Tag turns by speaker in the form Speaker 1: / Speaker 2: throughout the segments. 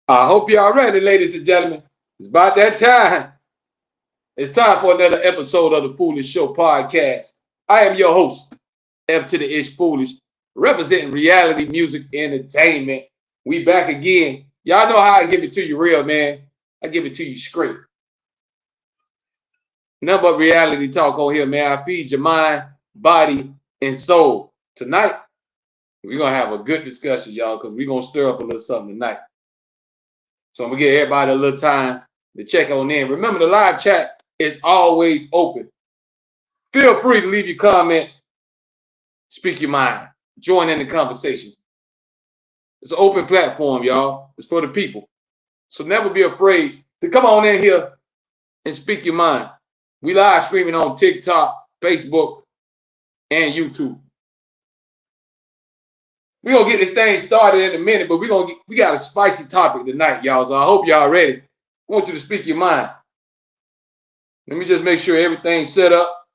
Speaker 1: I hope y'all ready, ladies and gentlemen. It's about that time. It's time for another episode of the Foolish Show podcast. I am your host, F to the Ish Foolish, representing reality music entertainment. We back again. Y'all know how I give it to you real, man. I give it to you straight. Nothing but reality talk on here, man. I feed your mind, body, and soul. Tonight, we're going to have a good discussion, y'all, because we're going to stir up a little something tonight. So I'm going to give everybody a little time to check on in. Remember, the live chat is always open. Feel free to leave your comments, speak your mind, join in the conversation. It's an open platform, y'all. It's for the people. So never be afraid to come on in here and speak your mind. We live streaming on TikTok, Facebook, and YouTube. We're going to get this thing started in a minute, but we got a spicy topic tonight, y'all. So I hope y'all ready. I want you to speak your mind. Let me just make sure everything's set up.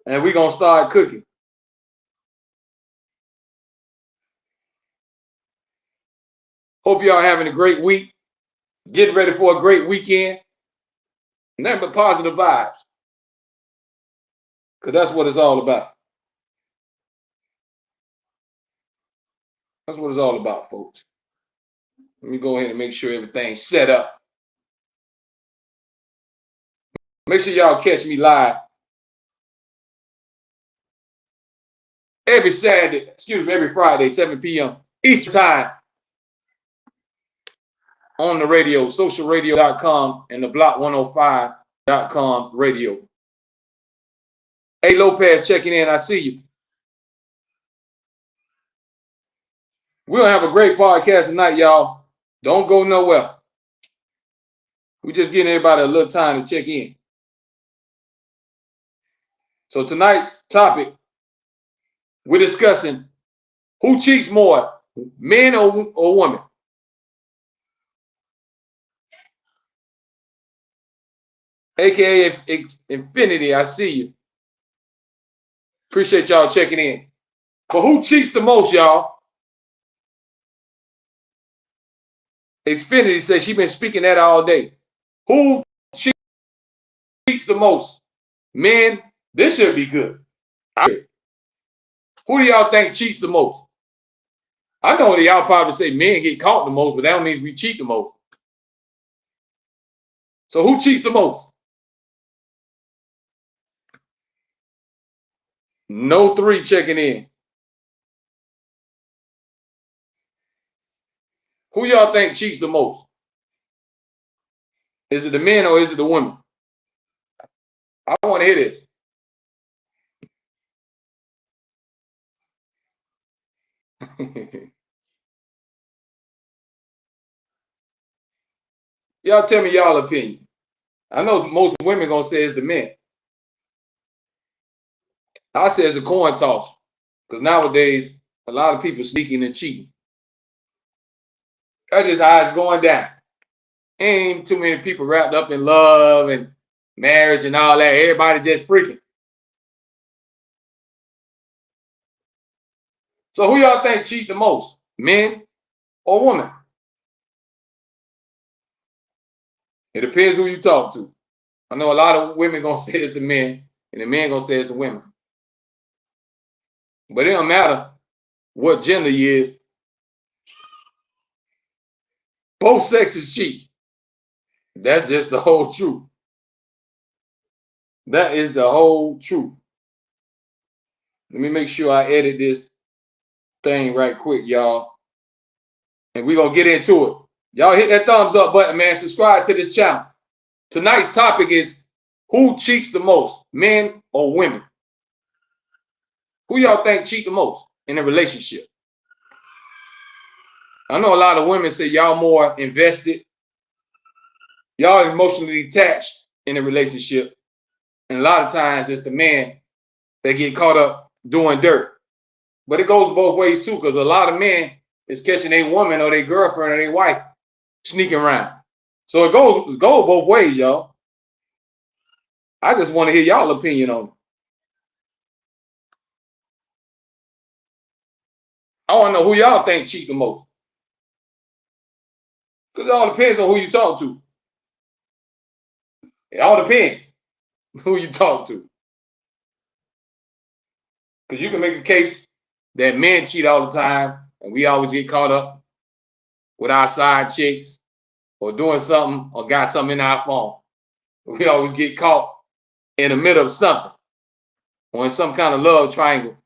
Speaker 1: And we're going to start cooking. Hope y'all having a great week. Getting ready for a great weekend. Nothing but positive vibes. Because that's what it's all about. That's what it's all about, folks. Let me go ahead and make sure everything's set up. Make sure y'all catch me live every Friday, 7 p.m. Eastern Time on the radio, socialradio.com and the block105.com radio. Hey, Lopez checking in. I see you. We'll have a great podcast tonight, y'all. Don't go nowhere. We're just giving everybody a little time to check in. So tonight's topic, we're discussing who cheats more, men or women. AKA Infinity, I see you. Appreciate y'all checking in. But who cheats the most, y'all? Xfinity says she's been speaking that all day. Who cheats the most? Men, this should be good. Who do y'all think cheats the most? I know that y'all probably say men get caught the most, but that don't mean we cheat the most. So who cheats the most? No 3 checking in. Who y'all think cheats the most? Is it the men or is it the women? I want to hear this. Y'all tell me y'all opinion. I know most women gonna say it's the men. I say it's a coin toss because nowadays a lot of people sneaking and cheating. That's just how it's going down. Ain't too many people wrapped up in love and marriage and all that. Everybody just freaking. So who y'all think cheat the most? Men or women? It depends who you talk to. I know a lot of women gonna say it's the men, and the men gonna say it's the women. But it don't matter what gender you is. Both sexes cheat. That's just the whole truth. That is the whole truth. Let me make sure I edit this thing right quick, y'all. And we're gonna get into it. Y'all hit that thumbs up button, man. Subscribe to this channel. Tonight's topic is who cheats the most, men or women? Who y'all think cheat the most in a relationship? I know a lot of women say y'all more invested. Y'all emotionally attached in a relationship. And a lot of times it's the man that get caught up doing dirt. But it goes both ways too, because a lot of men is catching a woman or their girlfriend or their wife sneaking around. So it goes both ways, y'all. I just want to hear y'all opinion on it. I want to know who y'all think cheat the most. Because it all depends on who you talk to. It all depends who you talk to. Because you can make a case that men cheat all the time, and we always get caught up with our side chicks or doing something or got something in our phone. We always get caught in the middle of something or in some kind of love triangle.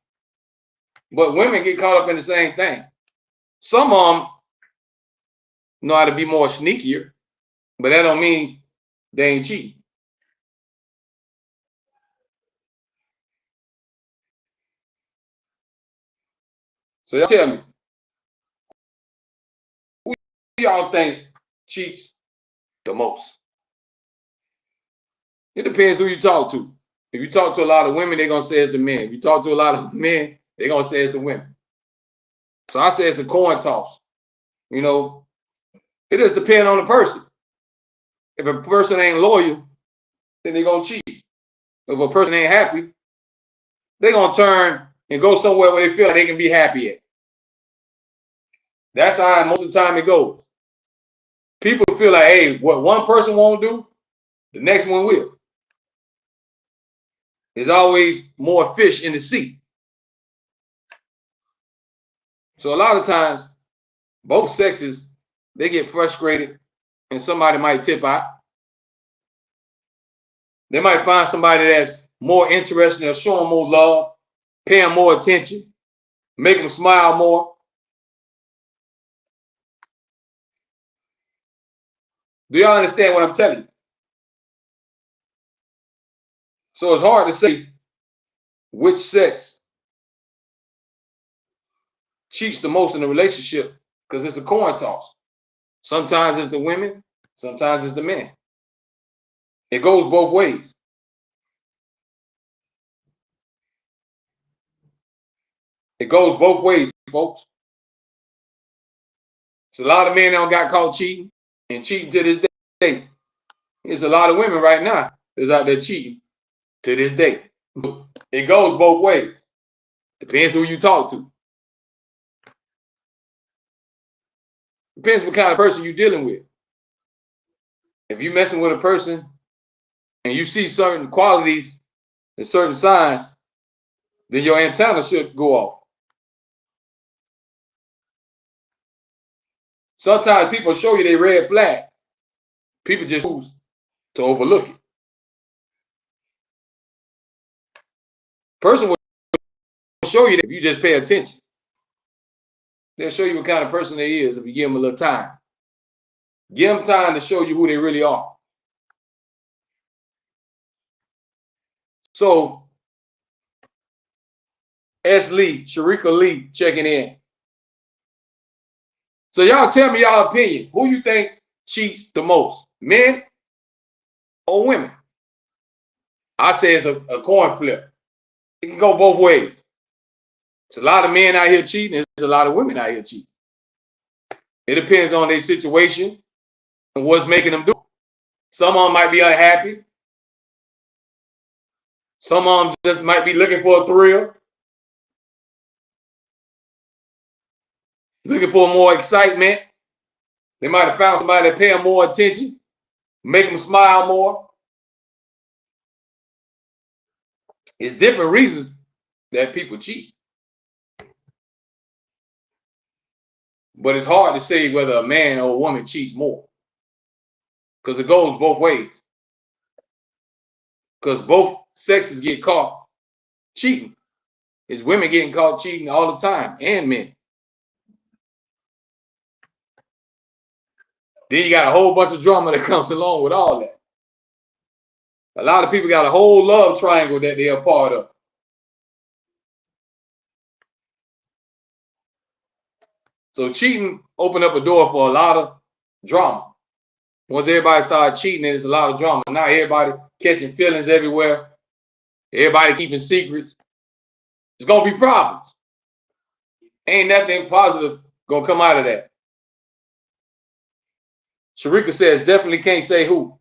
Speaker 1: But women get caught up in the same thing. Some of them know how to be more sneakier, but that don't mean they ain't cheating. So y'all tell me, who y'all think cheats the most? It depends who you talk to. If you talk to a lot of women, they're gonna say it's the men. If you talk to a lot of men, they're gonna say it's the women. So I say it's a coin toss. You know, it just depends on the person. If a person ain't loyal, then they're gonna cheat. If a person ain't happy, they're gonna turn and go somewhere where they feel like they can be happy at. That's how most of the time it goes. People feel like, hey, what one person won't do, the next one will. There's always more fish in the sea. So a lot of times, both sexes, they get frustrated and somebody might tip out. They might find somebody that's more interested or show them more love, pay them more attention, make them smile more. Do y'all understand what I'm telling you? So it's hard to say which sex cheats the most in a relationship because it's a coin toss. Sometimes it's the women, sometimes it's the men. It goes both ways. It goes both ways, folks. So a lot of men don't got caught cheating and cheating to this day. There's a lot of women right now that's out there cheating to this day. It goes both ways. Depends who you talk to. Depends what kind of person you're dealing with. If you're messing with a person and you see certain qualities and certain signs, then your antenna should go off. Sometimes people show you their red flag. People just choose to overlook it. Person will show you that if you just pay attention. They'll show you what kind of person they is if you give them a little time. Give them time to show you who they really are. So, S. Lee, Sharika Lee checking in. So y'all tell me y'all opinion. Who you think cheats the most? Men or women? I say it's a coin flip. It can go both ways. It's a lot of men out here cheating. There's a lot of women out here cheating. It depends on their situation and what's making them do it. Some of them might be unhappy. Some of them just might be looking for a thrill. Looking for more excitement. They might have found somebody that pay them more attention, make them smile more. It's different reasons that people cheat. But it's hard to say whether a man or a woman cheats more. Because it goes both ways. Because both sexes get caught cheating. It's women getting caught cheating all the time, and men. Then you got a whole bunch of drama that comes along with all that. A lot of people got a whole love triangle that they're a part of. So cheating opened up a door for a lot of drama. Once everybody started cheating, there's a lot of drama. Now everybody catching feelings everywhere. Everybody keeping secrets. It's gonna be problems. Ain't nothing positive gonna come out of that. Sharika says definitely can't say who.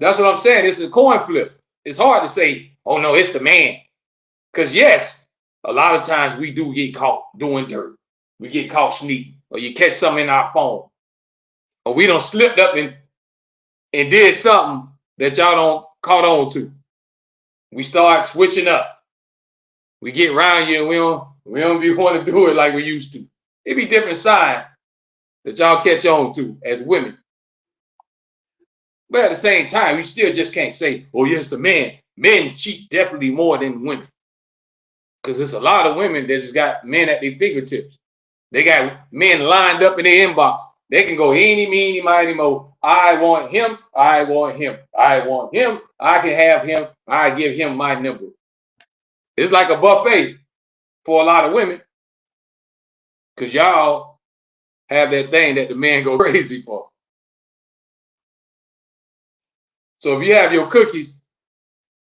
Speaker 1: That's what I'm saying. It's a coin flip. It's hard to say, oh no, it's the man. Because yes, a lot of times we do get caught doing dirt. We get caught sneaking, or you catch something in our phone. or we don't slipped up and did something that y'all don't caught on to. We start switching up. We get around you and we don't be want to do it like we used to. It be different signs that y'all catch on to as women. But at the same time, you still just can't say, oh yes, the men. Men cheat definitely more than women. Because there's a lot of women that just got men at their fingertips. They got men lined up in their inbox. They can go eeny, meeny, miny, mo. I want him. I want him. I want him. I can have him. I give him my number. It's like a buffet for a lot of women. Because y'all have that thing that the man go crazy for. So if you have your cookies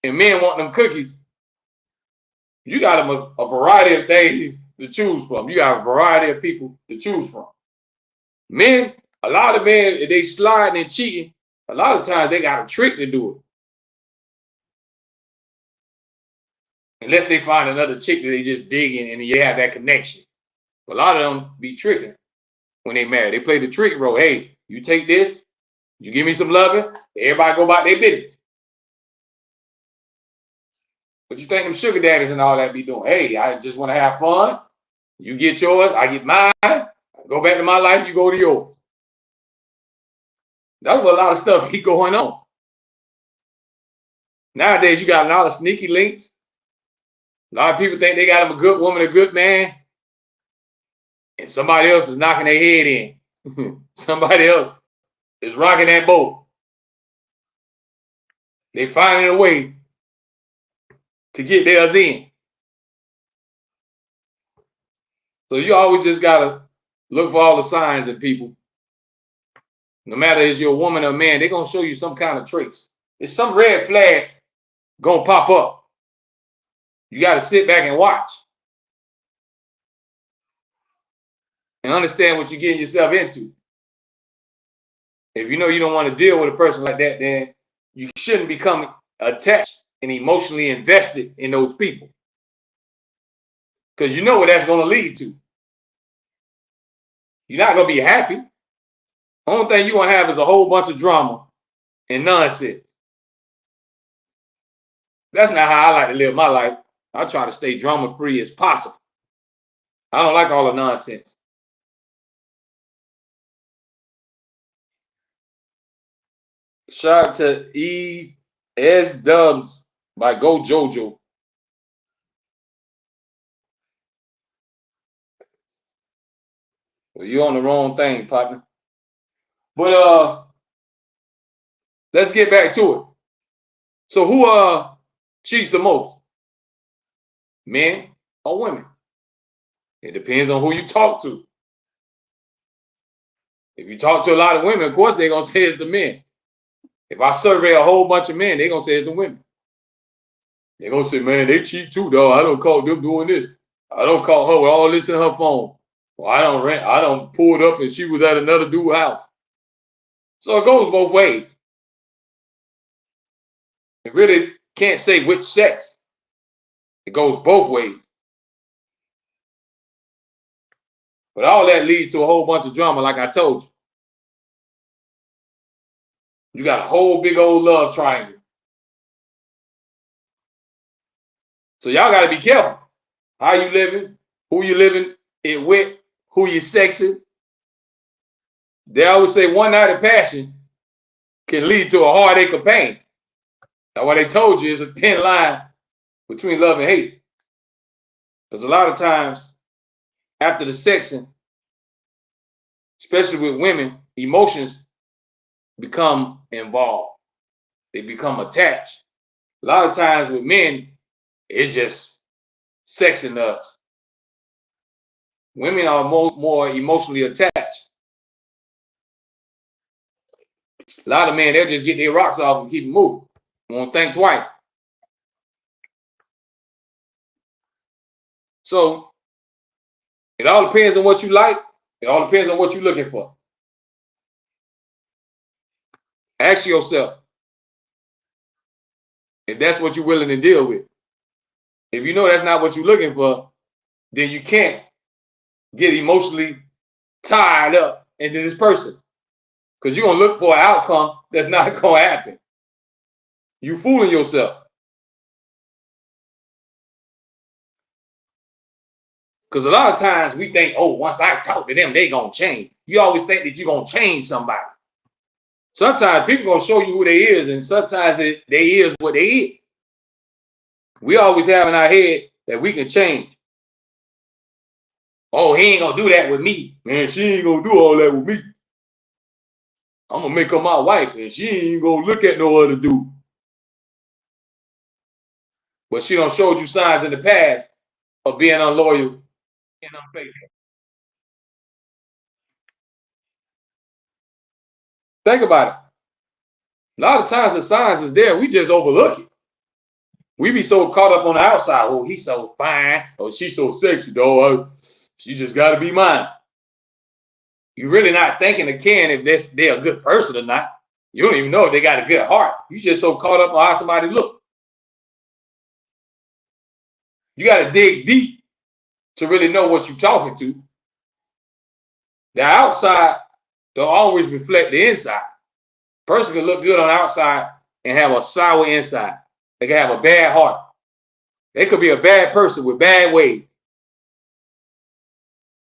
Speaker 1: and men want them cookies, you got them a variety of things to choose from. You got a variety of people to choose from. Men, a lot of men, if they sliding and cheating, a lot of times they got a trick to do it. Unless they find another chick that they just dig in and you have that connection. A lot of them be tricking when they marry. They play the trick role. Hey, you take this, you give me some loving, everybody go about their business. What you think them sugar daddies and all that be doing? Hey, I just want to have fun. You get yours, I get mine. I go back to my life, you go to yours. That's what a lot of stuff be going on. Nowadays, you got a lot of sneaky links. A lot of people think they got them a good woman, a good man, and somebody else is knocking their head in. Somebody else is rocking that boat. They finding a way to get theirs in. So you always just gotta look for all the signs in people. No matter if you're a woman or a man, they're gonna show you some kind of traits. There's some red flags gonna pop up. You gotta sit back and watch. And understand what you're getting yourself into. If you know you don't want to deal with a person like that, then you shouldn't become attached and emotionally invested in those people. Because you know what that's going to lead to. You're not going to be happy. The only thing you're going to have is a whole bunch of drama and nonsense. That's not how I like to live my life. I try to stay drama free as possible. I don't like all the nonsense. Shout out to E.S. Dubs by Go Jojo. Well, you're on the wrong thing, partner. But let's get back to it. So who cheats the most? Men or women? It depends on who you talk to. If you talk to a lot of women, of course they're gonna say it's the men. If I survey a whole bunch of men, they're gonna say it's the women. They're gonna say, man, they cheat too, though. I don't caught them doing this. I don't caught her with all this in her phone. Well, I don't pulled up and she was at another dude's house. So it goes both ways. It really can't say which sex. It goes both ways. But all that leads to a whole bunch of drama, like I told you. You got a whole big old love triangle. So y'all got to be careful. How you living? Who you living it with? Who you sexing? They always say one night of passion can lead to a heartache of pain. That's why they told you it's a thin line between love and hate. Because a lot of times after the sexing, especially with women, emotions become involved. They become attached. A lot of times with men, it's just sexing us. Women are more emotionally attached. A lot of men, they'll just get their rocks off and keep moving. Won't think twice. So it all depends on what you like. It all depends on what you're looking for. Ask yourself if that's what you're willing to deal with. If you know that's not what you're looking for, then you can't get emotionally tied up into this person. Because you're going to look for an outcome that's not going to happen. You fooling yourself. Because a lot of times we think, oh, once I talk to them, they're going to change. You always think that you're going to change somebody. Sometimes people going to show you who they is, and sometimes they is what they is. We always have in our head that we can change. Oh, he ain't going to do that with me. Man, she ain't going to do all that with me. I'm going to make her my wife, and she ain't going to look at no other dude. But she done showed you signs in the past of being unloyal and unfaithful. Think about it. A lot of times the signs is there, we just overlook it. We be so caught up on the outside. Oh, he's so fine. Oh, she's so sexy, though. She just got to be mine. You're really not thinking or caring if they're a good person or not. You don't even know if they got a good heart. You just so caught up on how somebody look. You got to dig deep to really know what you're talking to. The outside don't always reflect the inside. Person can look good on the outside and have a sour inside. They can have a bad heart. They could be a bad person with bad ways.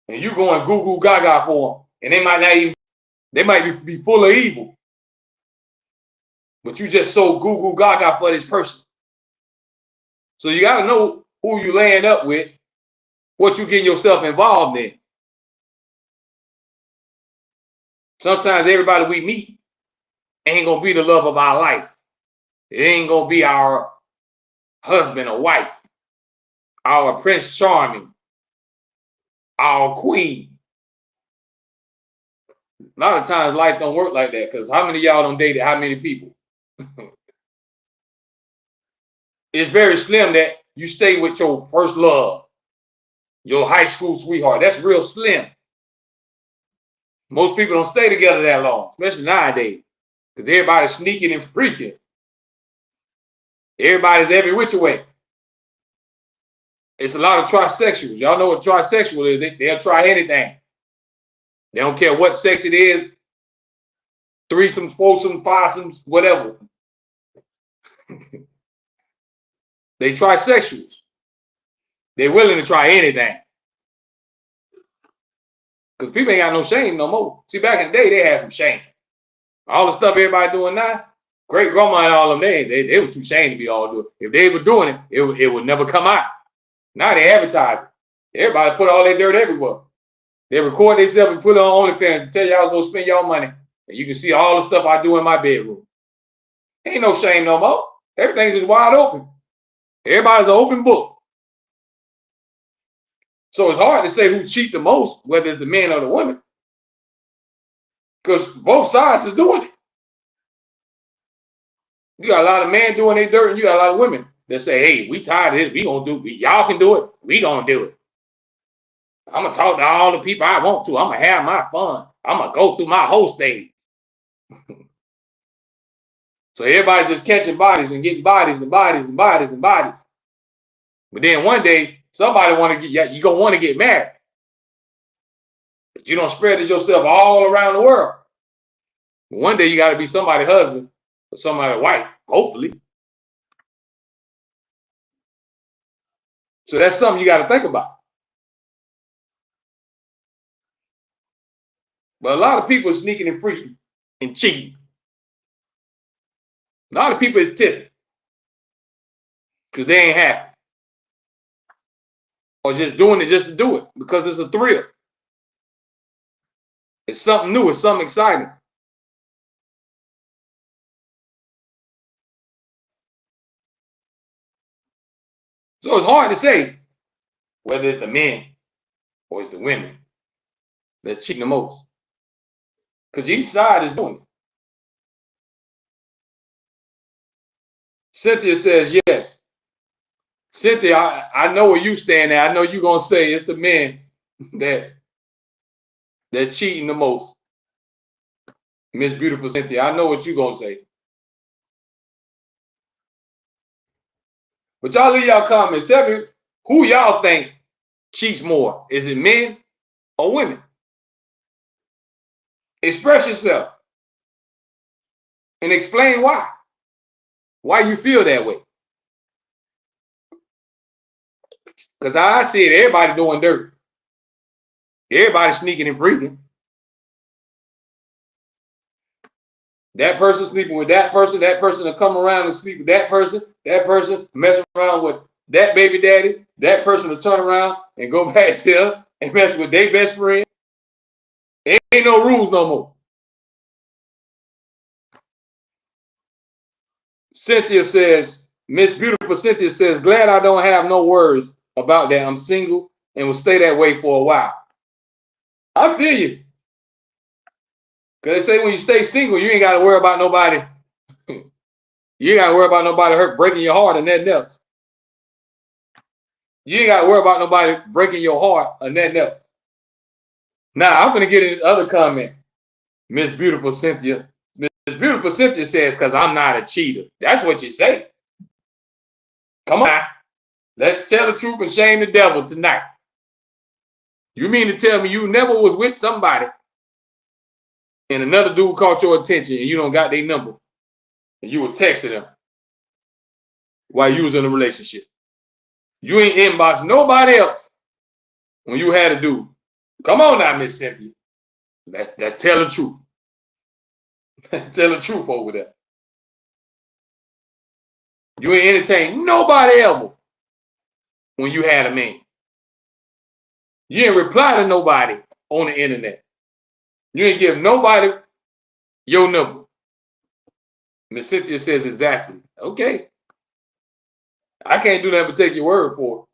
Speaker 1: And you going goo goo gaga for them. And they might be full of evil. But you just so goo goo gaga for this person. So you got to know who you laying up with, what you getting yourself involved in. Sometimes everybody we meet ain't going to be the love of our life. It ain't going to be our husband or wife, our Prince Charming, our queen. A lot of times life don't work like that, because how many of y'all done dated how many people? It's very slim that you stay with your first love, your high school sweetheart. That's real slim. Most people don't stay together that long, especially nowadays, because everybody's sneaking and freaking. Everybody's every which way. It's a lot of trisexuals. Y'all know what trisexual is. They'll try anything. They don't care what sex it is. Threesomes, foursomes, fivesomes, whatever. They trisexuals. They're willing to try anything. Because people ain't got no shame no more. See, back in the day, they had some shame. All the stuff everybody doing now, great grandma and all of them, they were too ashamed to be all doing it. If they were doing it, it would never come out. Now they advertise it. Everybody put all their dirt everywhere. They record themselves and put it on OnlyFans and tell y'all go spend y'all money. And you can see all the stuff I do in my bedroom. Ain't no shame no more. Everything's just wide open. Everybody's an open book. So it's hard to say who cheat the most, whether it's the men or the women. Because both sides is doing it. You got a lot of men doing their dirt, and you got a lot of women that say, hey, we tired of this. We gonna do it. Y'all can do it. We gonna do it. I'm gonna talk to all the people I want to. I'm gonna have my fun. I'm gonna go through my whole stage. So everybody's just catching bodies and getting bodies and bodies and bodies and bodies. But then one day, somebody you're gonna want to get married. But you don't spread it yourself all around the world. One day you gotta be somebody's husband or somebody's wife, hopefully. So that's something you gotta think about. But a lot of people are sneaking and freaking and cheating. A lot of people is tipping because they ain't happy. Or just doing it just to do it because it's a thrill. It's something new. It's something exciting. So it's hard to say whether it's the men or it's the women that's cheating the most. Because each side is doing it. Cynthia says yes. Cynthia, I know where you stand at. I know you're going to say it's the men that's cheating the most. Miss Beautiful Cynthia, I know what you're going to say. But y'all leave y'all comments. Tell me who y'all think cheats more. Is it men or women? Express yourself. and explain why. Why you feel that way. Because I see it, everybody doing dirt. Everybody sneaking and freaking. That person sleeping with that person will come around and sleep with that person mess around with that baby daddy, that person will turn around and go back there and mess with their best friend. Ain't no rules no more. Cynthia says, Miss Beautiful Cynthia says, glad I don't have no worries about that. I'm single and will stay that way for a while. I feel you. Because they say when you stay single, you ain't got to worry about nobody. You ain't got to worry about nobody breaking your heart or nothing else. You ain't got to worry about nobody breaking your heart or nothing else. Now, I'm going to get in this other comment. Miss Beautiful Cynthia. Miss Beautiful Cynthia says, because I'm not a cheater. That's what you say. Come on now. Let's tell the truth and shame the devil tonight. You mean to tell me you never was with somebody and another dude caught your attention and you don't got their number and you were texting them while you was in a relationship? You ain't inbox nobody else when you had a dude. Come on now, Miss Cynthia. Let's tell the truth. Tell the truth over there. You ain't entertain nobody ever when you had a man. You ain't reply to nobody on the internet. You ain't give nobody your number. Miss Cynthia says exactly. Okay. I can't do that but take your word for it.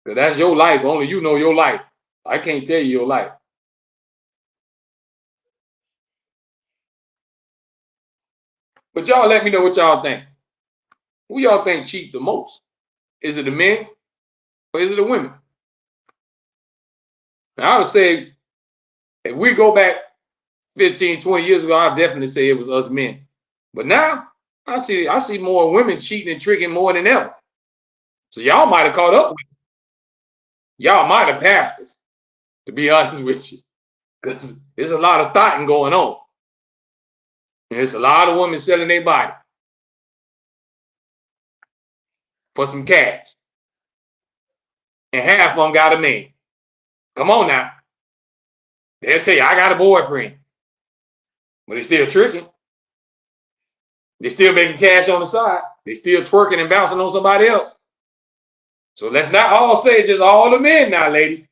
Speaker 1: Because that's your life. Only you know your life. I can't tell you your life. But y'all let me know what y'all think. Who y'all think cheat the most? Is it the men or is it the women? Now, I would say if we go back 15, 20 years ago, I'd definitely say it was us men. But now I see more women cheating and tricking more than ever. So y'all might have caught up with it. Y'all might have passed us, to be honest with you. Because there's a lot of thoughting going on. And there's a lot of women selling their body for some cash. And half of them got a man. Come on now. They'll tell you, I got a boyfriend. But they're still tricking. They're still making cash on the side. They're still twerking and bouncing on somebody else. So let's not all say it's just all the men now, ladies.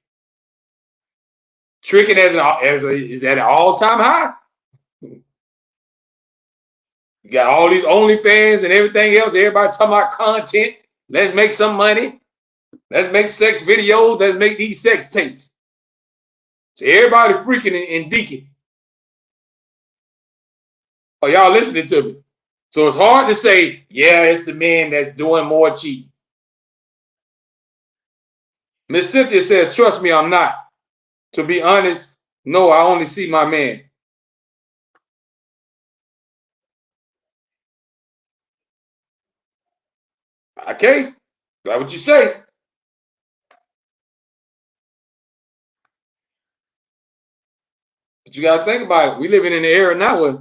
Speaker 1: Tricking is at an all-time high. You got all these OnlyFans and everything else. Everybody talking about content. Let's make some money. Let's make sex videos. Let's make these sex tapes. So everybody freaking and deaking. Are y'all listening to me? So it's hard to say, yeah, it's the men that's doing more cheating. Miss Cynthia says, trust me, I'm not. To be honest, no, I only see my man. Okay, that's what you say. But you got to think about it. We living in an era now where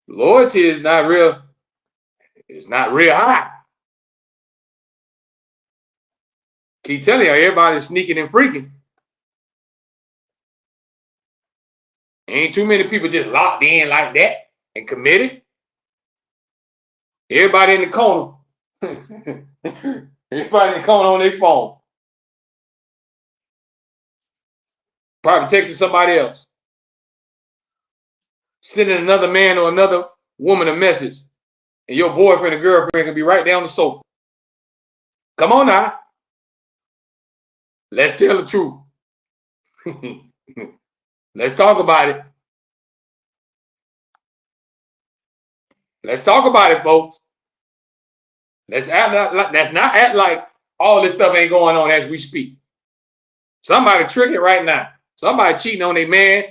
Speaker 1: loyalty is not real. It's not real high. Keep telling you, everybody's sneaking and freaking. Ain't too many people just locked in like that and committed. Everybody in the corner. Everybody in the corner on their phone. Probably texting somebody else. Sending another man or another woman a message. And your boyfriend or girlfriend can be right down the sofa. Come on now. Let's tell the truth. Let's talk about it. Let's talk about it, folks. Let's not act like all this stuff ain't going on as we speak. Somebody tricking right now. Somebody cheating on their man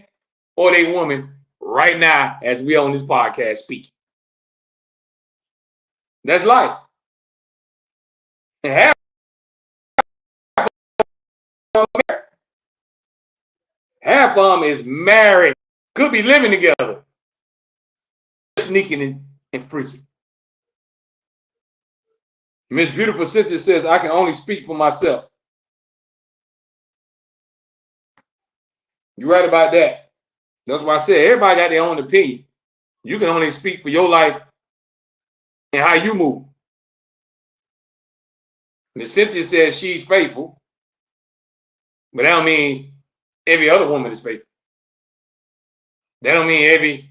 Speaker 1: or their woman right now as we on this podcast speak. That's life. And half of them is married. Could be living together. Just sneaking and freaking. Miss Beautiful Cynthia says, I can only speak for myself. You're right about that. That's why I said everybody got their own opinion. You can only speak for your life and how you move. Miss Cynthia says she's faithful, but that don't mean every other woman is faithful. That don't mean every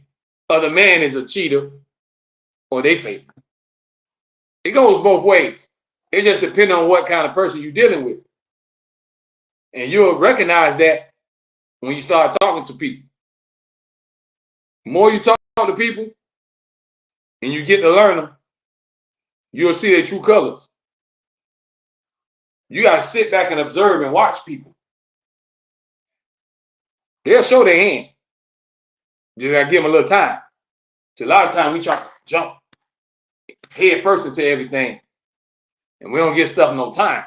Speaker 1: other man is a cheater or they faithful. It goes both ways. It just depends on what kind of person you're dealing with. And you'll recognize that when you start talking to people. The more you talk to people and you get to learn them, you'll see their true colors. You got to sit back and observe and watch people. They'll show their hand. You got to give them a little time. So a lot of times we try to jump head first into everything, and we don't get stuff no time.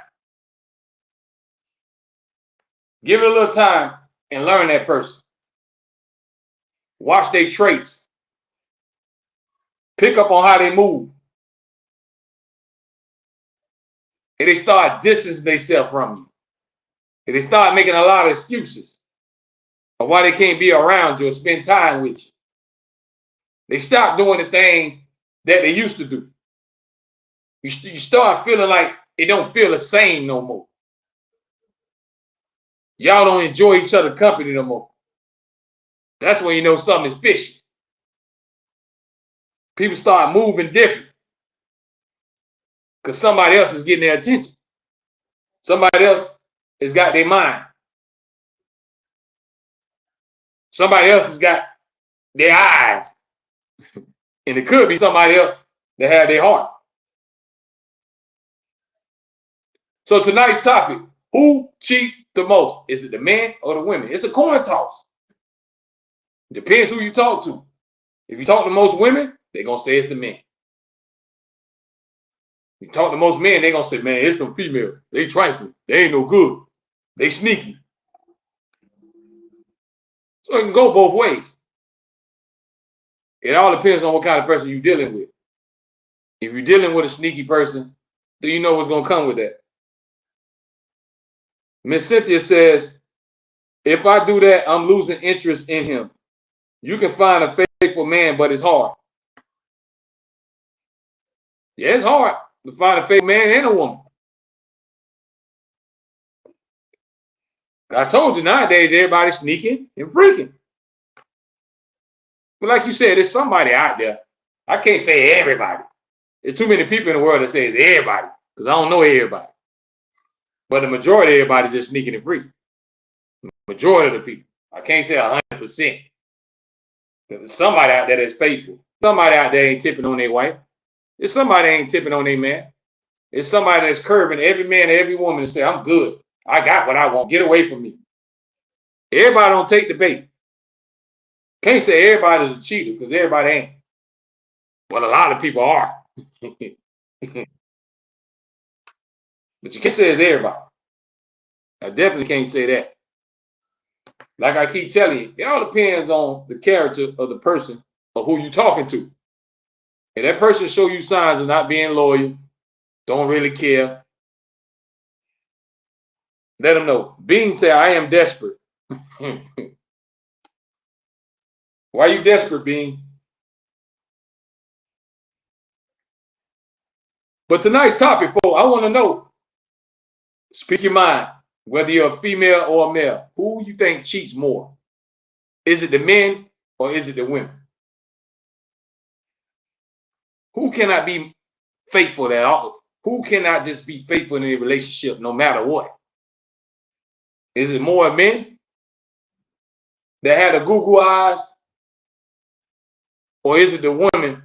Speaker 1: Give it a little time and learn that person. Watch their traits. Pick up on how they move. And they start distancing themselves from you. And they start making a lot of excuses of why they can't be around you or spend time with you. They stop doing the things that they used to do. You start feeling like it don't feel the same no more. Y'all don't enjoy each other's company no more. That's when you know something is fishy. People start moving different because somebody else is getting their attention. Somebody else has got their mind. Somebody else has got their eyes. And it could be somebody else that have their heart. So tonight's topic, who cheats the most? Is it the men or the women? It's a coin toss. Depends who you talk to. If you talk to most women, they're going to say it's the men. You talk to most men, they're going to say, man, it's them females. They trifling. They ain't no good. They sneaky. So it can go both ways. It all depends on what kind of person you're dealing with. If you're dealing with a sneaky person, do you know what's going to come with that? Miss Cynthia says, if I do that, I'm losing interest in him. You can find a faithful man, but it's hard. Yeah, it's hard to find a faithful man and a woman. I told you nowadays everybody's sneaking and freaking. But like you said, there's somebody out there. I can't say everybody. There's too many people in the world that say it's everybody, because I don't know everybody. But the majority of everybody's just sneaking and freaking. Majority of the people. I can't say 100%. There's somebody out there that's faithful. Somebody out there ain't tipping on their wife. There's somebody that ain't tipping on their man. There's somebody that's curbing every man and every woman and say, I'm good. I got what I want. Get away from me. Everybody don't take the bait. Can't say everybody's a cheater because everybody ain't. Well, a lot of people are. But you can't say it's everybody. I definitely can't say that. Like I keep telling you, it all depends on the character of the person or who you're talking to. If that person show you signs of not being loyal, don't really care, let them know. Bean said, I am desperate. Why are you desperate, Bean? But tonight's topic, folks, I want to know, speak your mind, whether you're a female or a male, who you think cheats more? Is it the men or is it the women? Who cannot be faithful at all? Who cannot just be faithful in a relationship no matter what? Is it more men that had the Google eyes? Or is it the women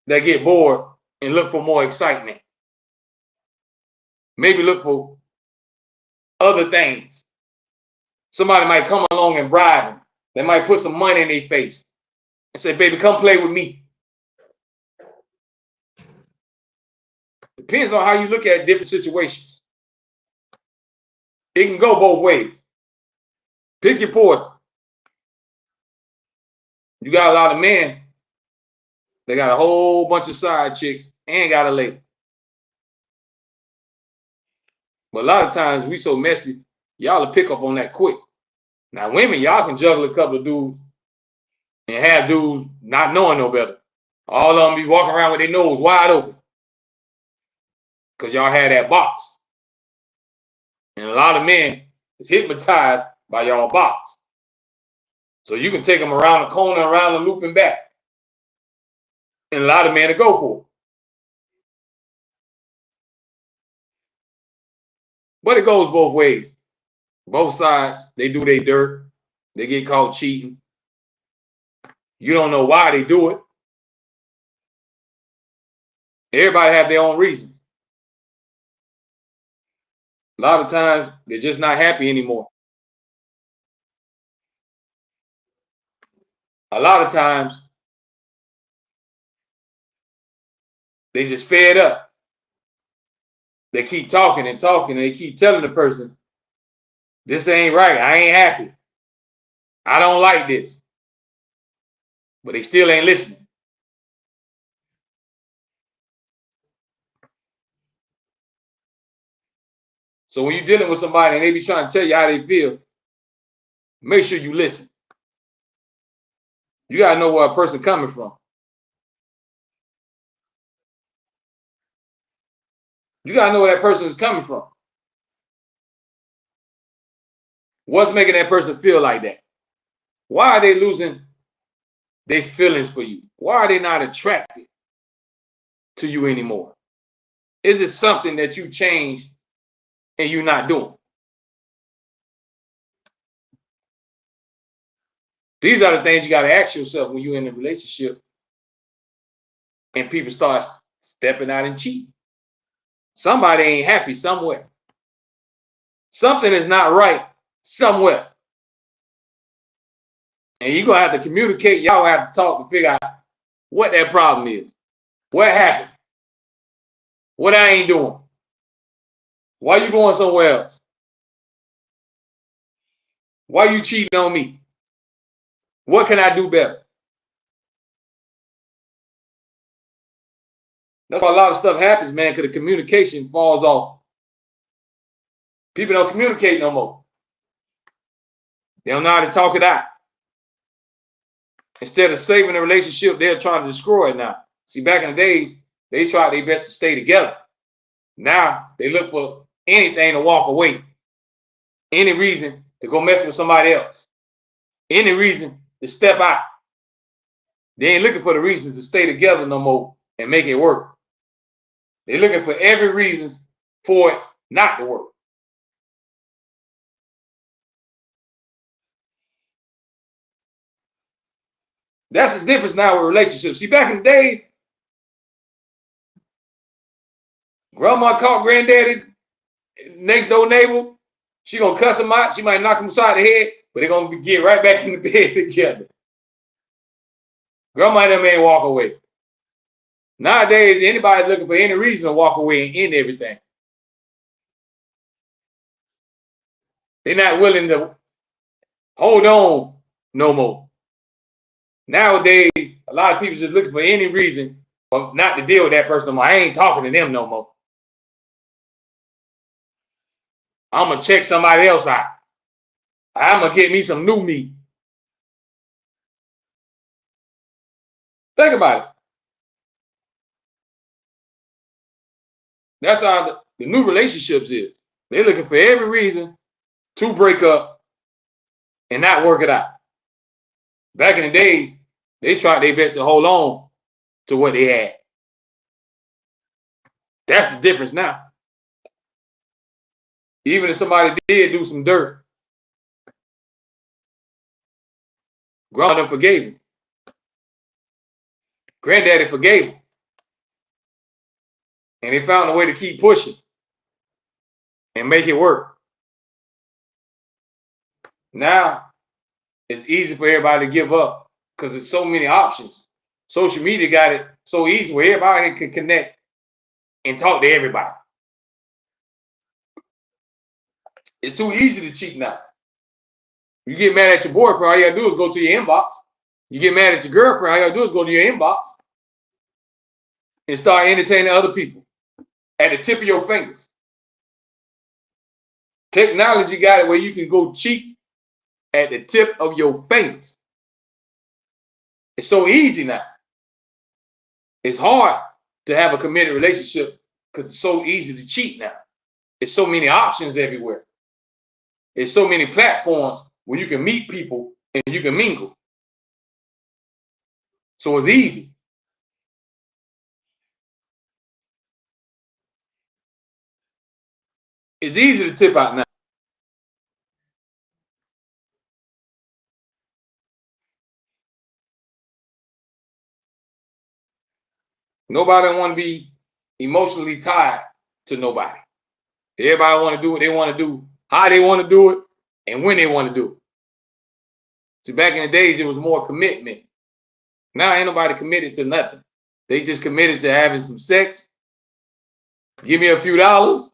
Speaker 1: that get bored and look for more excitement? Maybe look for other things. Somebody might come along and bribe them. They might put some money in their face and say, baby, come play with me. Depends on how you look at different situations. It can go both ways. Pick your poison. You got a lot of men, they got a whole bunch of side chicks and got a lady. But a lot of times we so messy, y'all will pick up on that quick. Now, women, y'all can juggle a couple of dudes and have dudes not knowing no better. All of them be walking around with their nose wide open because y'all had that box. And a lot of men is hypnotized by y'all box. So you can take them around the corner, around the loop and back. And a lot of men to go for it. But it goes both ways. Both sides, they do their dirt. They get caught cheating. You don't know why they do it. Everybody have their own reason. A lot of times, they're just not happy anymore. A lot of times, they just fed up. They keep talking and talking, and they keep telling the person, this ain't right. I ain't happy. I don't like this. But they still ain't listening. So when you're dealing with somebody and they be trying to tell you how they feel, make sure you listen. You got to know where a person coming from. You got to know where that person is coming from. What's making that person feel like that? Why are they losing their feelings for you? Why are they not attracted to you anymore? Is it something that you changed and you're not doing? These are the things you got to ask yourself when you're in a relationship and people start stepping out and cheating. Somebody ain't happy somewhere. Something is not right somewhere. And you're going to have to communicate. Y'all have to talk to figure out what that problem is. What happened? What I ain't doing? Why you going somewhere else? Why you cheating on me? What can I do better? That's why a lot of stuff happens, man, because the communication falls off. People don't communicate no more. They don't know how to talk it out. Instead of saving the relationship, they're trying to destroy it now. See, back in the days, they tried their best to stay together. Now they look for anything to walk away. Any reason to go mess with somebody else. Any reason to step out. They ain't looking for the reasons to stay together no more and make it work. They're looking for every reason for it not to work. That's the difference now with relationships. See, back in the day, grandma caught granddaddy, next door neighbor. She gonna cuss him out. She might knock him upside the head, but they're gonna get right back in the bed together. Grandma and them ain't walk away. Nowadays, anybody looking for any reason to walk away and end everything. They're not willing to hold on no more. Nowadays, a lot of people just looking for any reason not to deal with that person no more. I ain't talking to them no more. I'm going to check somebody else out. I'm going to get me some new meat. Think about it. That's how the new relationships is. They're looking for every reason to break up and not work it out. Back in the days, they tried their best to hold on to what they had. That's the difference now. Even if somebody did do some dirt, grandma forgave him. Granddaddy forgave him. And they found a way to keep pushing and make it work. Now, it's easy for everybody to give up because there's so many options. Social media got it so easy where everybody can connect and talk to everybody. It's too easy to cheat now. You get mad at your boyfriend, all you gotta do is go to your inbox. You get mad at your girlfriend, all you gotta do is go to your inbox and start entertaining other people at the tip of your fingers. Technology got it where you can go cheat at the tip of your fingers. It's so easy now. It's hard to have a committed relationship because it's so easy to cheat now. There's so many options everywhere. There's so many platforms where you can meet people and you can mingle. So it's easy. It's easy to tip out now. Nobody want to be emotionally tied to nobody. Everybody want to do what they want to do, how they want to do it, and when they want to do it. See, back in the days, it was more commitment. Now ain't nobody committed to nothing. They just committed to having some sex. Give me a few dollars.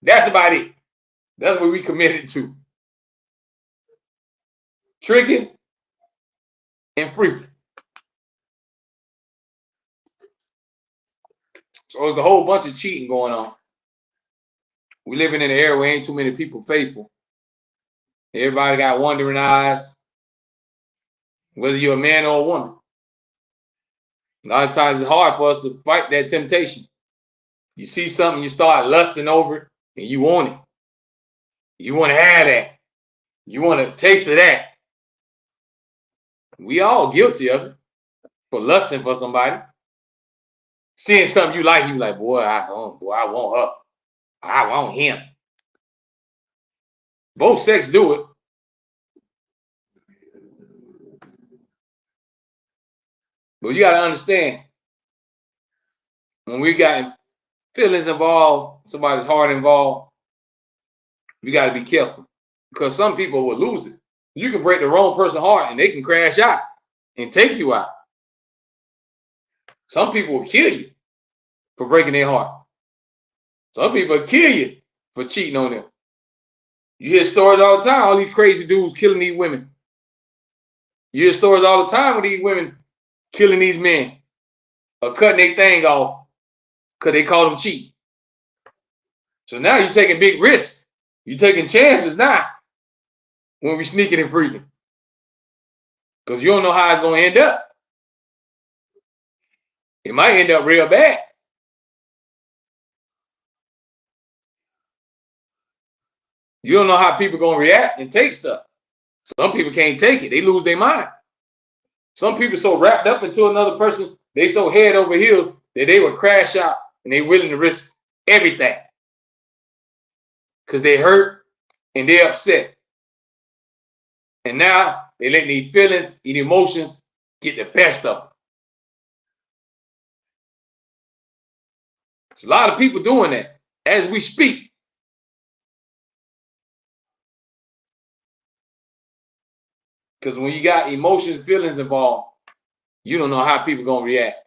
Speaker 1: That's about it. That's what we committed to. Tricking and freaking. So there's a whole bunch of cheating going on. We living in an era where ain't too many people faithful. Everybody got wandering eyes, whether you're a man or a woman. A lot of times it's hard for us to fight that temptation. You see something, you start lusting over it, and you want it. You want to have that. You want to taste of that. We all guilty of it for lusting for somebody. Seeing something you like, boy, I want her. I want him. Both sex do it. But you got to understand, when we got feelings involved, somebody's heart involved, you got to be careful because some people will lose it. You can break the wrong person's heart and they can crash out and take you out. Some people will kill you for breaking their heart. Some people will kill you for cheating on them. You hear stories all the time, all these crazy dudes killing these women. You hear stories all the time with these women killing these men or cutting their thing off because they call them cheat. So now you're taking big risks. You're taking chances now when we're sneaking and freaking. Because you don't know how it's going to end up. It might end up real bad. You don't know how people are going to react and take stuff. Some people can't take it. They lose their mind. Some people so wrapped up into another person, they so head over heels that they will crash out and they're willing to risk everything. Because they hurt and they're upset. And now they let these feelings and emotions get the best of them. There's a lot of people doing that as we speak. Because when you got emotions and feelings involved, you don't know how people are going to react.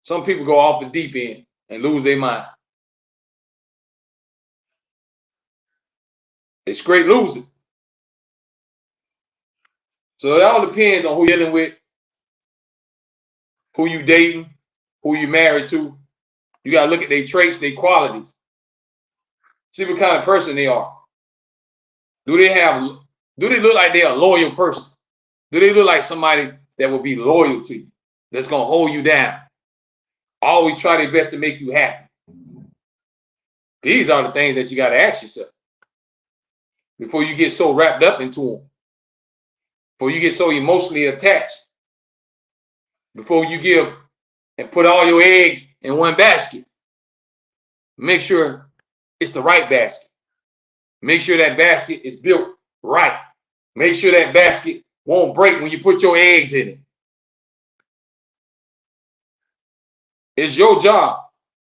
Speaker 1: Some people go off the deep end and lose their mind. They straight lose it. So it all depends on who you're dealing with, who you dating, who you married to. You got to look at their traits, their qualities. See what kind of person they are. Do they look like they're a loyal person? Do they look like somebody that will be loyal to you, that's going to hold you down? Always try their best to make you happy. These are the things that you got to ask yourself before you get so wrapped up into them, before you get so emotionally attached, before you give and put all your eggs in one basket. Make sure it's the right basket. Make sure that basket is built right. Make sure that basket won't break when you put your eggs in it. It's your job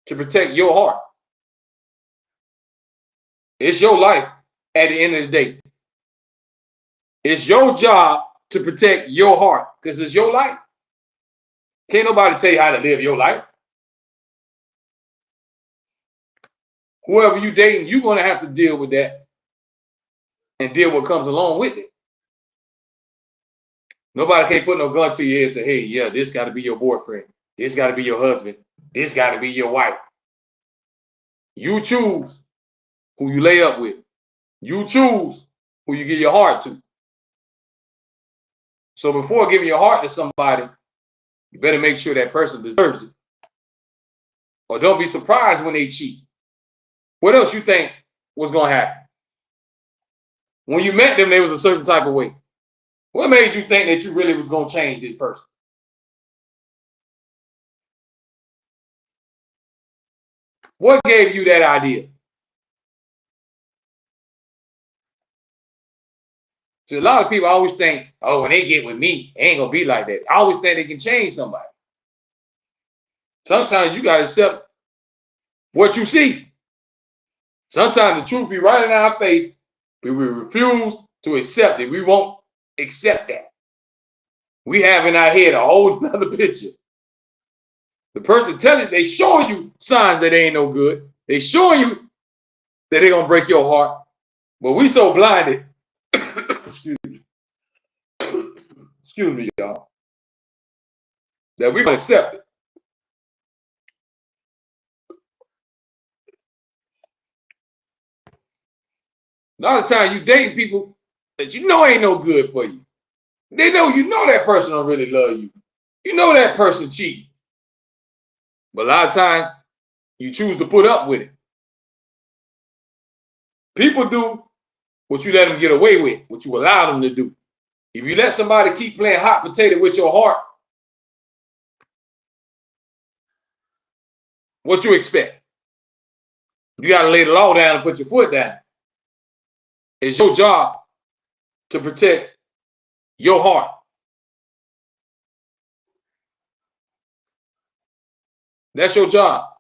Speaker 1: to protect your heart. It's your life at the end of the day. It's your job to protect your heart because it's your life. Can't nobody tell you how to live your life. Whoever you dating, you're going to have to deal with that and deal with what comes along with it. Nobody can't put no gun to your head and say, hey, yeah, this got to be your boyfriend. This got to be your husband. This got to be your wife. You choose who you lay up with. You choose who you give your heart to. So before giving your heart to somebody, you better make sure that person deserves it. Or don't be surprised when they cheat. What else you think was going to happen? When you met them, they was a certain type of way. What made you think that you really was going to change this person? What gave you that idea? So a lot of people always think, oh, when they get with me, it ain't going to be like that. I always think they can change somebody. Sometimes you got to accept what you see. Sometimes the truth be right in our face, but we refuse to accept it. We won't accept that. We have in our head a whole other picture. The person telling you, they showing you signs that they ain't no good. They showing you that they're going to break your heart. But we so blinded, excuse me, y'all, that we're going to accept it. A lot of times you date people that you know ain't no good for you. They know you know that person don't really love you. You know that person cheating. But a lot of times you choose to put up with it. People do what you let them get away with, what you allow them to do. If you let somebody keep playing hot potato with your heart, what you expect? You got to lay the law down and put your foot down. It's your job to protect your heart. That's your job.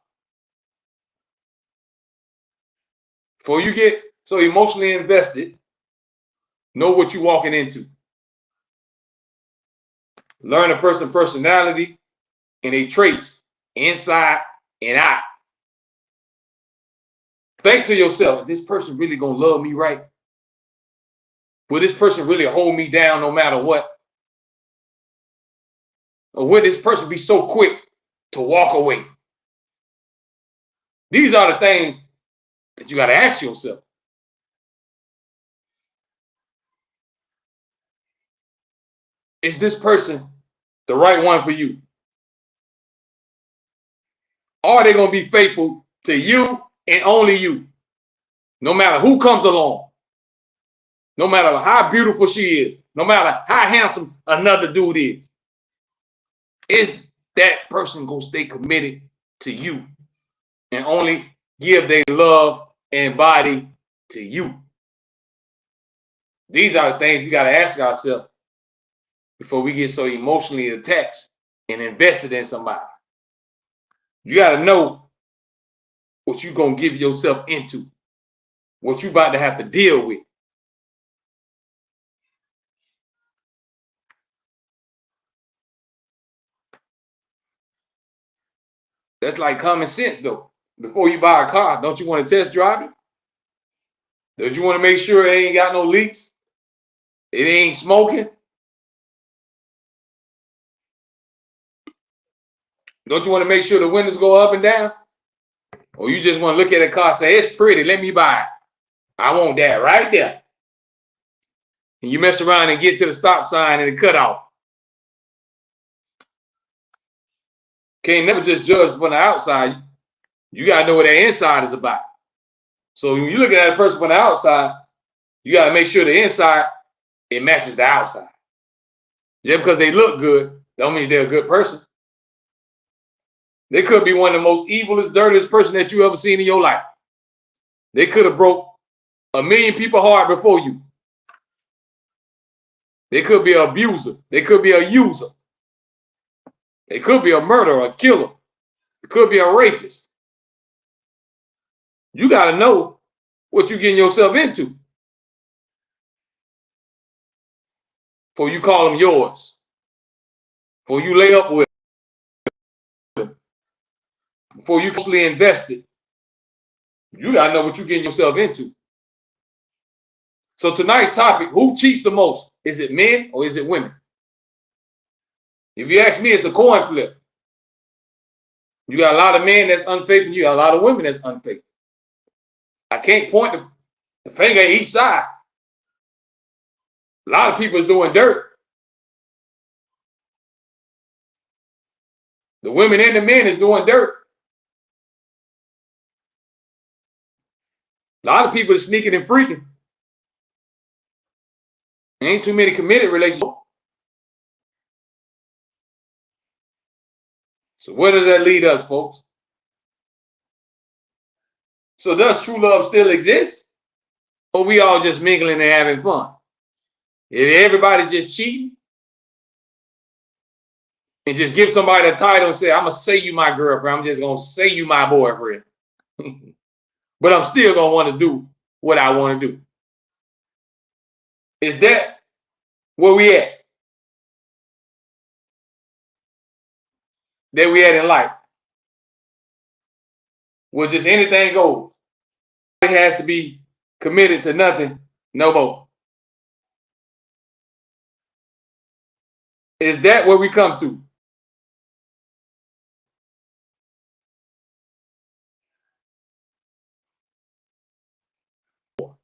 Speaker 1: Before you get so emotionally invested, know what you're walking into. Learn a person's personality and their traits inside and out. Think to yourself, this person really gonna love me right? Will this person really hold me down no matter what? Or will this person be so quick to walk away? These are the things that you got to ask yourself. Is this person the right one for you? Are they going to be faithful to you and only you? No matter who comes along, no matter how beautiful she is, no matter how handsome another dude is that person going to stay committed to you and only give their love and body to you? These are the things we got to ask ourselves before we get so emotionally attached and invested in somebody. You got to know what you're going to give yourself into, what you about to have to deal with. That's like common sense, though. Before you buy a car, don't you want to test drive it? Don't you want to make sure it ain't got no leaks? It ain't smoking? Don't you want to make sure the windows go up and down? Or you just want to look at a car and say, it's pretty, let me buy it. I want that right there. And you mess around and get to the stop sign and the cutoff. Can't never just judge from the outside. You got to know what that inside is about. So when you're looking at a person from the outside, you got to make sure the inside, it matches the outside. Just because they look good, don't mean they're a good person. They could be one of the most evilest, dirtiest person that you ever seen in your life. They could have broke 1 million people's heart before you. They could be an abuser. They could be a user. They could be a murderer, a killer. It could be a rapist. You got to know what you're getting yourself into before you call them yours, before you lay up with them, before you closely invested. You got to know what you're getting yourself into. So tonight's topic, who cheats the most? Is it men or is it women? If you ask me, it's a coin flip. You got a lot of men that's unfaithful. You got a lot of women that's unfaithful. I can't point the finger at each side. A lot of people is doing dirt. The women and the men is doing dirt. A lot of people are sneaking and freaking. Ain't too many committed relationships. So where does that lead us, folks? So does true love still exist? Or we all just mingling and having fun? If everybody's just cheating and just give somebody a title and say, I'm going to say you my girlfriend, I'm just going to say you my boyfriend. But I'm still going to want to do what I want to do. Is that where we at? That we at in life? Well, just anything goes. It has to be committed to nothing no more. Is that where we come to?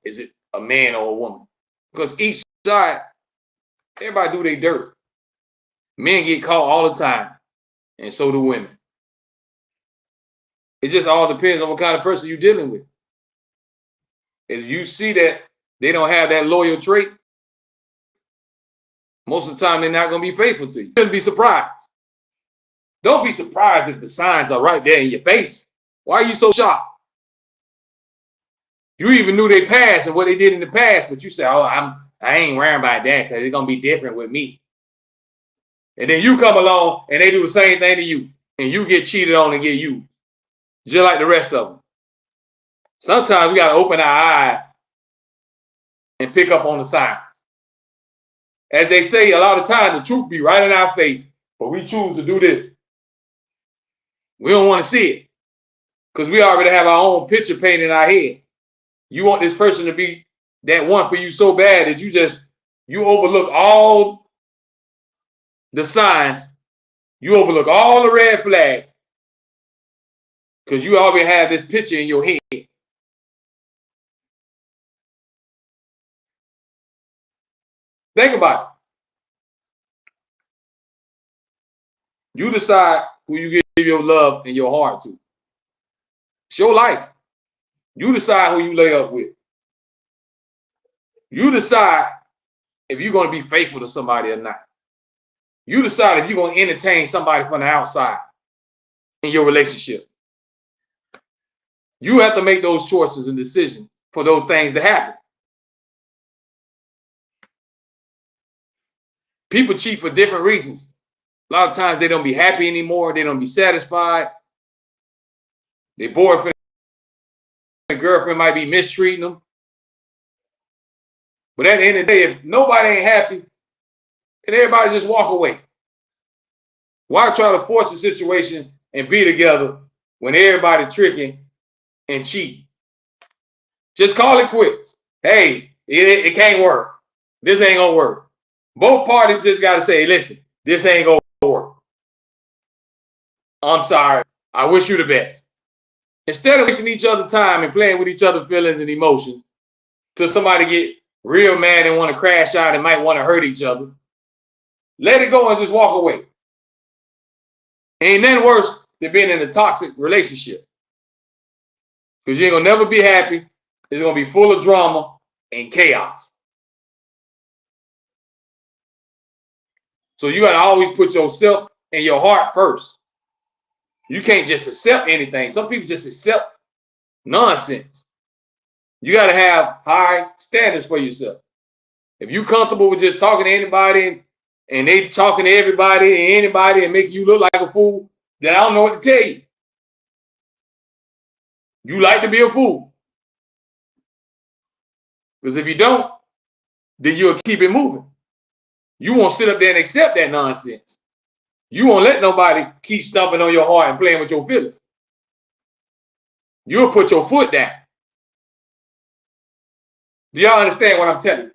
Speaker 1: Is it a man or a woman? Because each side, everybody do their dirt. Men get caught all the time, and so do women. It just all depends on what kind of person you're dealing with. If you see that they don't have that loyal trait, most of the time they're not going to be faithful to you. You shouldn't be surprised. Don't be surprised if the signs are right there in your face. Why are you so shocked? You even knew their past and what they did in the past, but you say, oh, I ain't worrying about that because it's going to be different with me. And then you come along and they do the same thing to you, and you get cheated on and get used, just like the rest of them. Sometimes we got to open our eyes and pick up on the signs. As they say, a lot of times the truth be right in our face, but we choose to do this. We don't want to see it because we already have our own picture painted in our head. You want this person to be that one for you so bad that you overlook all the signs, you overlook all the red flags because you already have this picture in your head. Think about it. You decide who you give your love and your heart to. It's your life. You decide who you lay up with. You decide if you're going to be faithful to somebody or not. You decide if you're going to entertain somebody from the outside in your relationship. You have to make those choices and decisions for those things to happen. People cheat for different reasons. A lot of times they don't be happy anymore. They don't be satisfied. Their boyfriend and girlfriend might be mistreating them. But at the end of the day, if nobody ain't happy, then everybody just walk away. Why try to force a situation and be together when everybody tricking and cheating? Just call it quits. Hey, it can't work. This ain't gonna work. Both parties just gotta say, listen, this ain't gonna work. I'm sorry. I wish you the best. Instead of wasting each other's time and playing with each other's feelings and emotions till somebody get real mad and want to crash out and might want to hurt each other, let it go and just walk away. Ain't nothing worse than being in a toxic relationship. Because you ain't going to never be happy. It's going to be full of drama and chaos. So you got to always put yourself and your heart first. You can't just accept anything. Some people just accept nonsense. You got to have high standards for yourself. If you're comfortable with just talking to anybody and they talking to everybody and anybody and making you look like a fool, then I don't know what to tell you. You like to be a fool. Because if you don't, then you'll keep it moving. You won't sit up there and accept that nonsense. You won't let nobody keep stomping on your heart and playing with your feelings. You'll put your foot down. Do y'all understand what I'm telling you?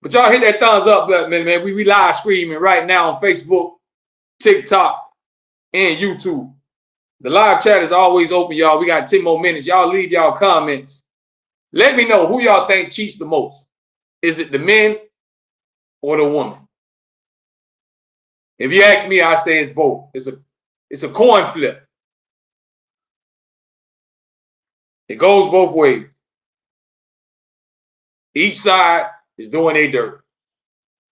Speaker 1: But y'all hit that thumbs up button, man. We live streaming right now on Facebook, TikTok, and YouTube. The live chat is always open, y'all. We got 10 more minutes. Y'all leave y'all comments. Let me know who y'all think cheats the most. Is it the men or the woman? If you ask me, I say it's both. It's a coin flip. It goes both ways. Each side is doing their dirt.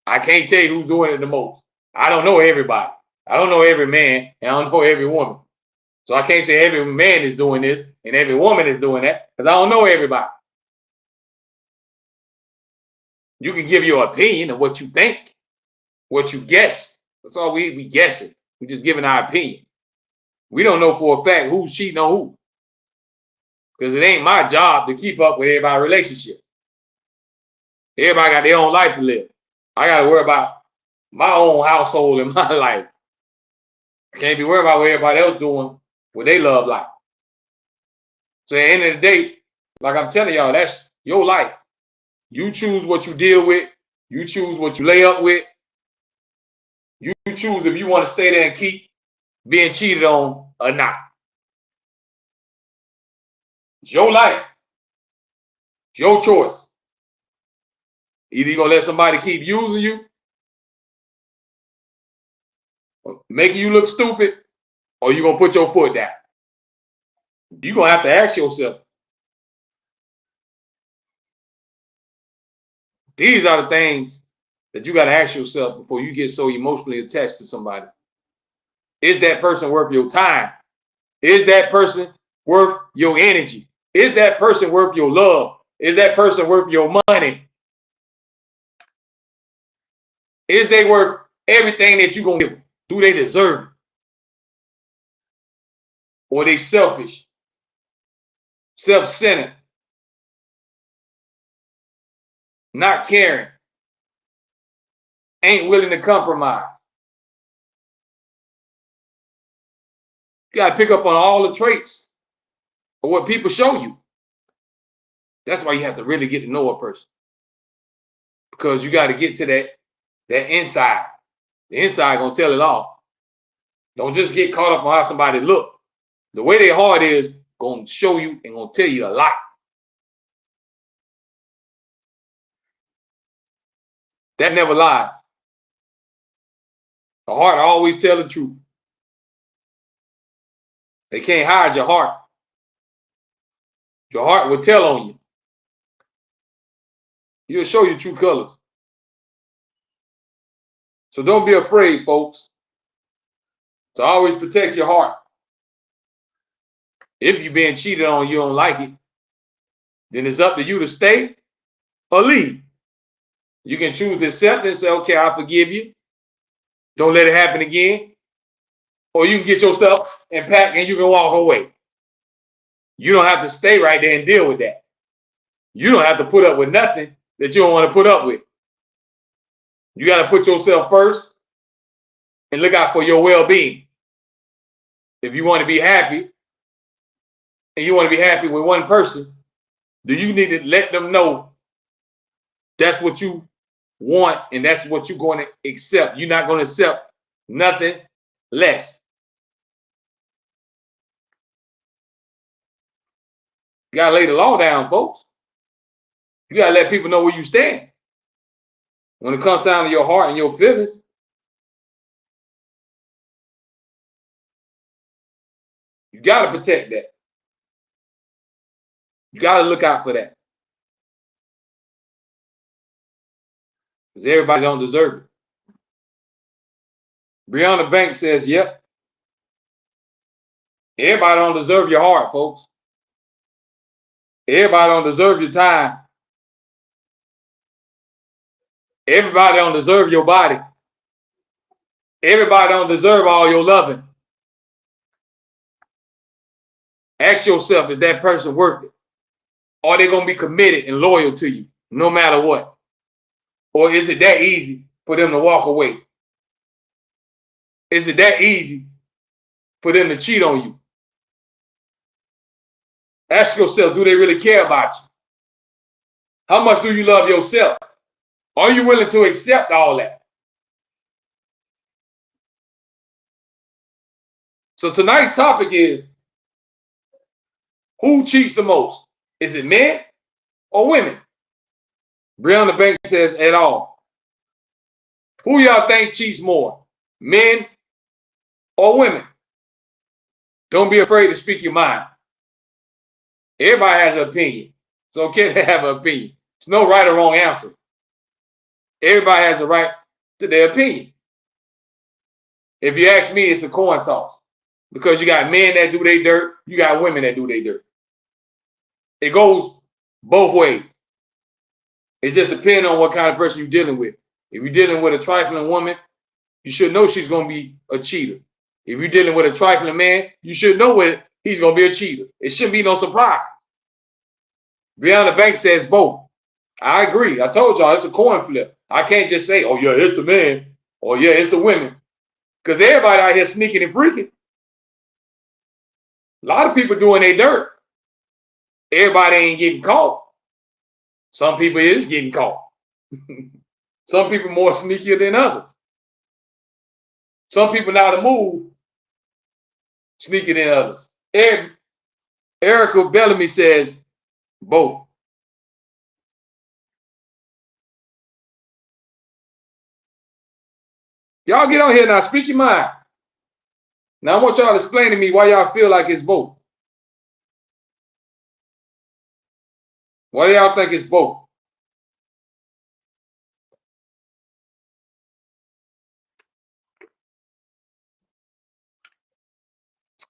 Speaker 1: I can't tell you who's doing it the most. I don't know everybody. I don't know every man, and I don't know every woman. So I can't say every man is doing this and every woman is doing that, because I don't know everybody. You can give your opinion of what you think, what you guess. That's all we guessing. We're just giving our opinion. We don't know for a fact who's cheating on who. Because it ain't my job to keep up with everybody's relationship. Everybody got their own life to live. I got to worry about my own household and my life. I can't be worried about what everybody else doing with their love life. So at the end of the day, like I'm telling y'all, that's your life. You choose what you deal with. You choose what you lay up with. You choose if you want to stay there and keep being cheated on or not. It's your life. It's your choice. Either you're going to let somebody keep using you, making you look stupid, or you're going to put your foot down. You're going to have to ask yourself. These are the things that you got to ask yourself before you get so emotionally attached to somebody. Is that person worth your time? Is that person worth your energy? Is that person worth your love? Is that person worth your money? Is they worth everything that you're going to give them? Do they deserve it? Or are they selfish, self-centered, not caring, ain't willing to compromise? You got to pick up on all the traits of what people show you. That's why you have to really get to know a person. Because you got to get to that inside. The inside going to tell it all. Don't just get caught up on how somebody look. The way their heart is going to show you and going to tell you a lot. That never lies. The heart always tell the truth. They can't hide your heart. Your heart will tell on you. He'll show you true colors. So don't be afraid, folks, to always protect your heart. If you're being cheated on, you don't like it, then it's up to you to stay or leave. You can choose to accept and say, okay, I forgive you. Don't let it happen again. Or you can get your stuff and pack and you can walk away. You don't have to stay right there and deal with that. You don't have to put up with nothing that you don't want to put up with. You got to put yourself first and look out for your well-being. If you want to be happy and you want to be happy with one person, do you need to let them know that's what you want and that's what you're going to accept. You're not going to accept nothing less. You got to lay the law down, folks. You got to let people know where you stand. When it comes down to your heart and your feelings, you got to protect that. You got to look out for that. Because everybody don't deserve it. Brianna Banks says, yep. Everybody don't deserve your heart, folks. Everybody don't deserve your time. Everybody don't deserve your body. Everybody don't deserve all your loving. Ask yourself, is that person worth it? Are they going to be committed and loyal to you no matter what? Or is it that easy for them to walk away? Is it that easy for them to cheat on you? Ask yourself, do they really care about you? How much do you love yourself? Are you willing to accept all that? So tonight's topic is, who cheats the most? Is it men or women? Brianna Banks says at all. Who y'all think cheats more? Men or women? Don't be afraid to speak your mind. Everybody has an opinion. It's okay to have an opinion. There's no right or wrong answer. Everybody has a right to their opinion. If you ask me, it's a coin toss. Because you got men that do their dirt, you got women that do their dirt. It goes both ways. It just depends on what kind of person you're dealing with. If you're dealing with a trifling woman, you should know she's going to be a cheater. If you're dealing with a trifling man, you should know he's going to be a cheater. It shouldn't be no surprise. Brianna Banks says both. I agree. I told y'all it's a coin flip. I can't just say, oh, yeah, it's the men, or yeah, it's the women. Because everybody out here sneaking and freaking. A lot of people doing their dirt. Everybody ain't getting caught. Some people is getting caught. Some people more sneakier than others. Some people now to move sneakier than others. Erica Bellamy says both. Y'all get on here now. Speak your mind. Now I want y'all to explain to me why y'all feel like it's both. Why do y'all think it's both?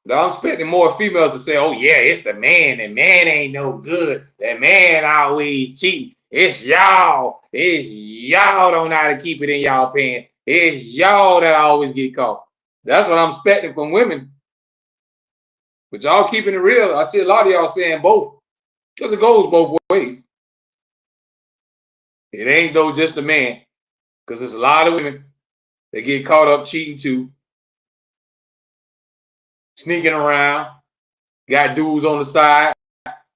Speaker 1: Now I'm expecting more females to say, oh yeah, it's the man. The man ain't no good. The man always cheating. It's y'all. It's y'all don't know how to keep it in y'all pants. It's y'all that always get caught. That's what I'm expecting from women. But y'all keeping it real. I see a lot of y'all saying both. Because it goes both ways. It ain't though just the man. Because there's a lot of women that get caught up cheating too. Sneaking around. Got dudes on the side.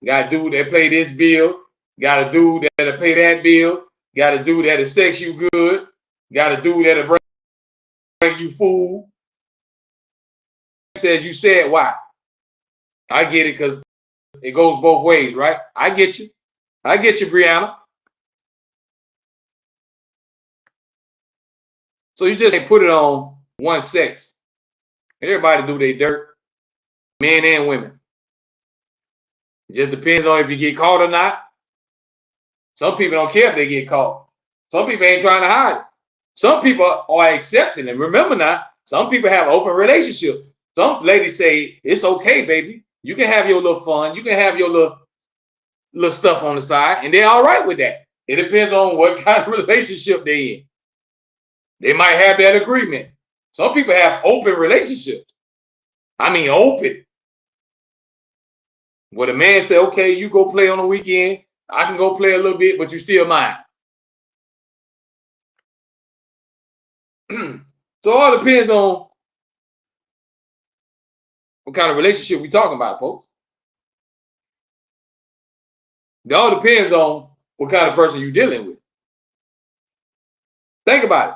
Speaker 1: Got a dude that pay this bill. Got a dude that'll pay that bill. Got a dude that'll sex you good. Got a dude that'll bring you food. Says you said why. I get it because it goes both ways, right? I get you. I get you, Brianna. So you just can't put it on one sex. Everybody do their dirt, men and women. It just depends on if you get caught or not. Some people don't care if they get caught. Some people ain't trying to hide it. Some people are accepting it. Remember now, some people have open relationships. Some ladies say, it's okay, baby. You can have your little fun. You can have your little stuff on the side, and they're all right with that. It depends on what kind of relationship they're in. They might have that agreement. Some people have open relationships. I mean, open. Where the man say, okay, you go play on the weekend. I can go play a little bit, but you still mine. So it all depends on what kind of relationship we talking about, folks. It all depends on what kind of person you're dealing with. Think about it.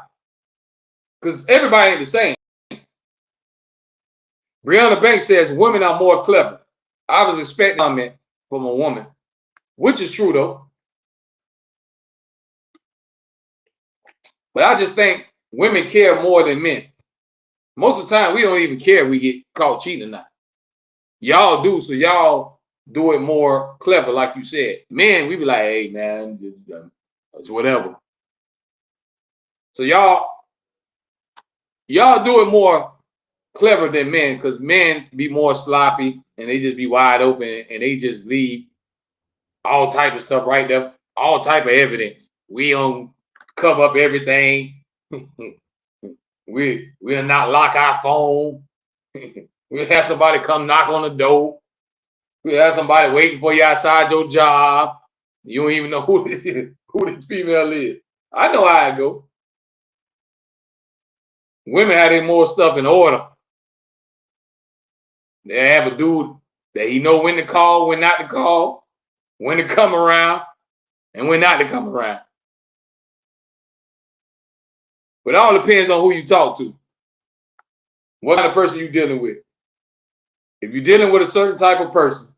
Speaker 1: Because everybody ain't the same. Brianna Banks says women are more clever. I was expecting a comment from a woman, which is true though. But I just think women care more than men. Most of the time, we don't even care if we get caught cheating or not. Y'all do, so y'all do it more clever, like you said. Men, we be like, hey, man, it's whatever. So y'all do it more clever than men, because men be more sloppy and they just be wide open and they just leave all type of stuff right there, all type of evidence. We don't cover up everything. We'll not lock our phone. We'll have somebody come knock on the door. We'll have somebody waiting for you outside your job. You don't even know who the female is. I know how it go. Women have their more stuff in order. They have a dude that he know when to call, when not to call, when to come around, and when not to come around. But it all depends on who you talk to. What kind of person you dealing with. If you're dealing with a certain type of person,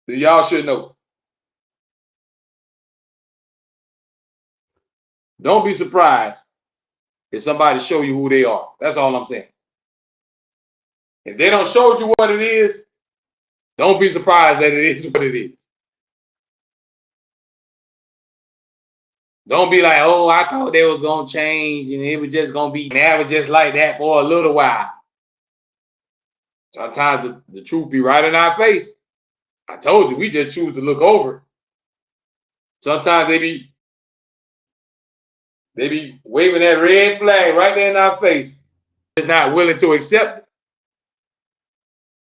Speaker 1: then y'all should know. Don't be surprised if somebody show you who they are. That's all I'm saying. If they don't show you what it is, don't be surprised that it is what it is. Don't be like, oh, I thought they was gonna change and it was just gonna be never just like that for a little while. Sometimes the truth be right in our face. I told you, we just choose to look over it. Sometimes they be waving that red flag right there in our face. Just not willing to accept it.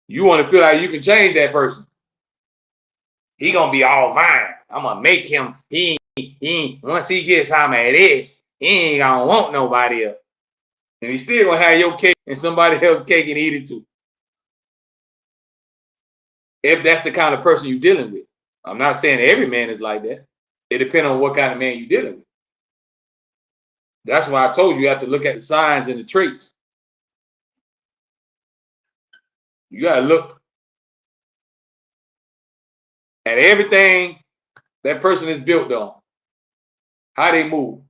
Speaker 1: You want to feel like you can change that person. He gonna be all mine. I'm gonna make him. He once he gets some of this, he ain't gonna want nobody else. And he still gonna have your cake and somebody else's cake and eat it too. If that's the kind of person you're dealing with. I'm not saying every man is like that. It depends on what kind of man you're dealing with. That's why I told you have to look at the signs and the traits. You gotta look at everything that person is built on. How they move.